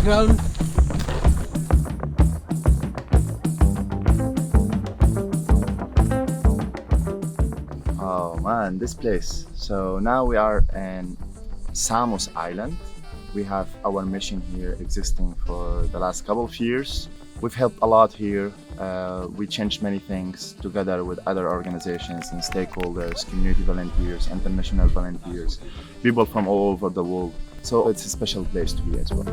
ground. Oh man, this place. So now we are in Samos Island. We have our mission here existing for the last couple of years. We've helped a lot here. We changed many things together with other organizations and stakeholders, community volunteers, international volunteers, people from all over the world. So it's a special place to be as well.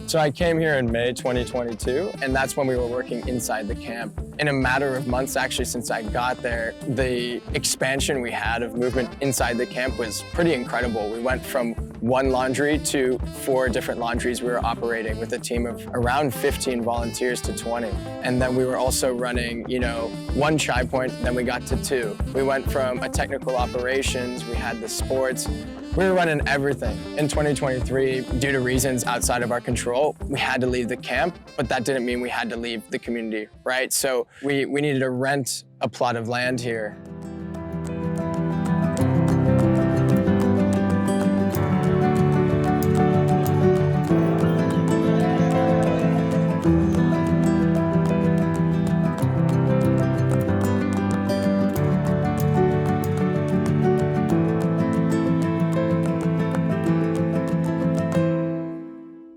So I came here in May 2022, and that's when we were working inside the camp. In a matter of months, actually, since I got there, the expansion we had of movement inside the camp was pretty incredible. We went from one laundry to 4 different laundries we were operating with a team of around 15 volunteers to 20. And then we were also running, 1 chai point, then we got to 2. We went from a technical operations, we had the sports, we were running everything. In 2023, due to reasons outside of our control, we had to leave the camp, but that didn't mean we had to leave the community, right? So we needed to rent a plot of land here.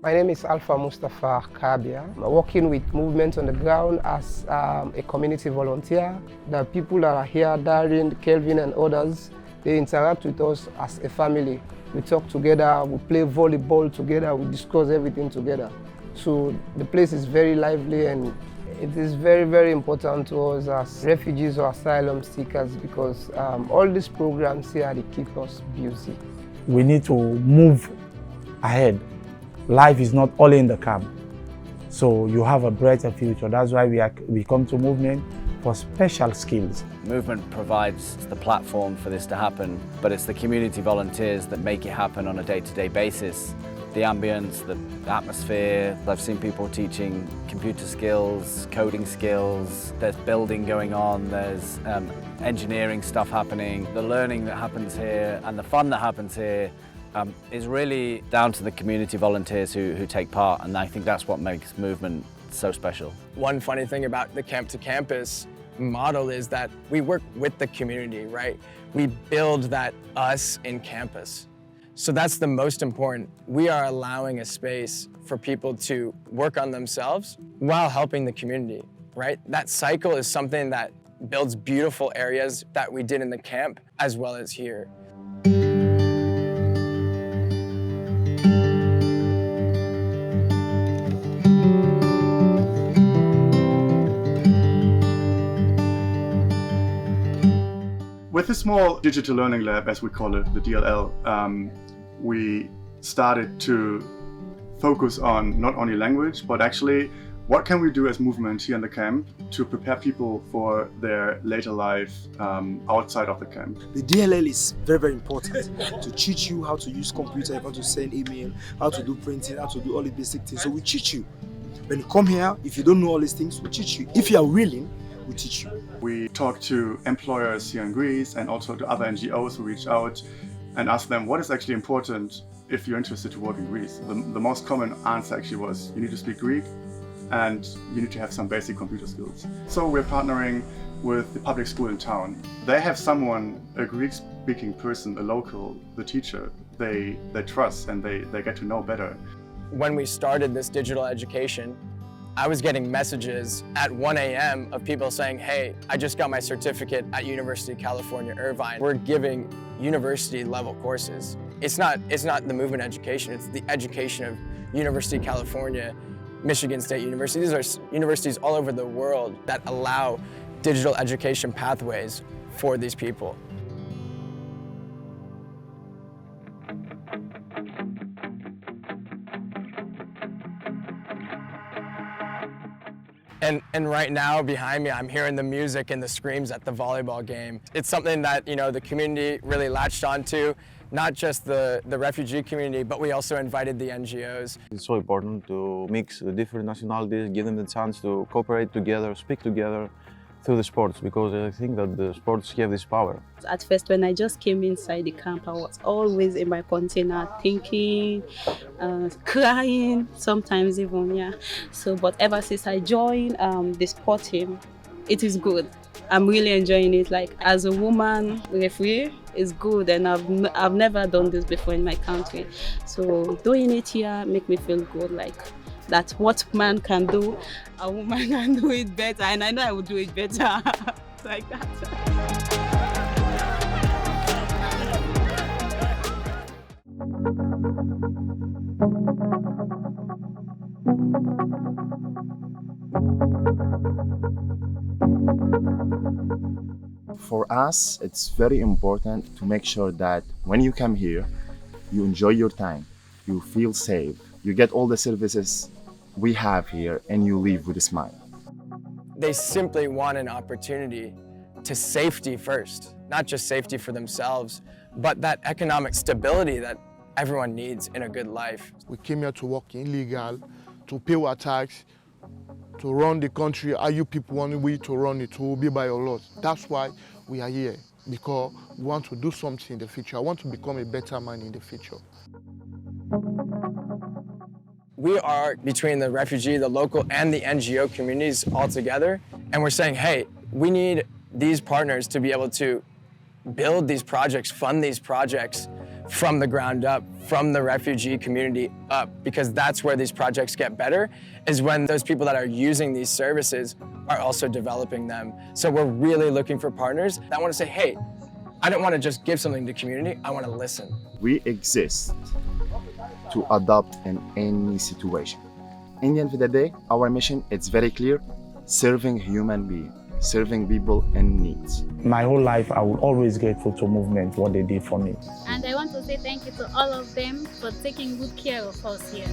My name is Alpha Mustafa Kabia. I'm working with movement on the ground as a community volunteer. The people that are here, Darren, Kelvin and others, they interact with us as a family. We talk together, we play volleyball together, we discuss everything together. So the place is very lively and it is very, very important to us as refugees or asylum seekers because all these programs here, they keep us busy. We need to move ahead. Life is not only in the camp, so you have a brighter future. That's why we come to movement for special skills. Movement provides the platform for this to happen, but it's the community volunteers that make it happen on a day-to-day basis. The ambience, the atmosphere. I've seen people teaching computer skills, coding skills. There's building going on, there's engineering stuff happening. The learning that happens here and the fun that happens here is really down to the community volunteers who take part, and I think that's what makes movement so special. One funny thing about the Camp to Campus model is that we work with the community, right? We build that us in campus. So that's the most important. We are allowing a space for people to work on themselves while helping the community, right? That cycle is something that builds beautiful areas that we did in the camp as well as here. With a small digital learning lab, as we call it, the DLL, we started to focus on not only language, but actually what can we do as movement here in the camp to prepare people for their later life outside of the camp. The DLL is very, very important to teach you how to use computer, how to send email, how to do printing, how to do all the basic things. So we teach you. When you come here, if you don't know all these things, we teach you. If you are willing, we teach you. We talk to employers here in Greece and also to other NGOs who reach out and ask them what is actually important if you're interested to work in Greece. The most common answer actually was you need to speak Greek and you need to have some basic computer skills. So we're partnering with the public school in town. They have someone, a Greek-speaking person, a local, the teacher, they trust and they get to know better. When we started this digital education, I was getting messages at 1 a.m. of people saying, hey, I just got my certificate at University of California, Irvine. We're giving university level courses. It's not the movement education, it's the education of University of California, Michigan State University. These are universities all over the world that allow digital education pathways for these people. And right now behind me, I'm hearing the music and the screams at the volleyball game. It's something that, you know, the community really latched onto, not just the refugee community, but we also invited the NGOs. It's so important to mix the different nationalities, give them the chance to cooperate together, speak together through the sports, because I think that the sports have this power. At first, when I just came inside the camp, I was always in my container thinking, crying, sometimes even, yeah. So, but ever since I joined the sport team, it is good. I'm really enjoying it. Like, as a woman referee, it's good, and I've never done this before in my country. So doing it here make me feel good, like that what man can do, a woman can do it better, and I know I will do it better. Like that. For us, it's very important to make sure that when you come here, you enjoy your time, you feel safe, you get all the services we have here, and you leave with a smile. They simply want an opportunity to safety first, not just safety for themselves, but that economic stability that everyone needs in a good life. We came here to work illegal, to pay our tax, to run the country how you people want we to run it, to obey by your laws. That's why we are here, because we want to do something in the future. I want to become a better man in the future. We are between the refugee, the local, and the NGO communities all together, and we're saying, hey, we need these partners to be able to build these projects, fund these projects from the ground up, from the refugee community up, because that's where these projects get better, is when those people that are using these services are also developing them. So we're really looking for partners that want to say, hey, I don't want to just give something to community, I want to listen. We exist to adapt in any situation. In the end of the day, our mission, it's very clear, serving human beings, serving people in needs. My whole life, I will always grateful to movement, what they did for me. And I want to say thank you to all of them for taking good care of us here.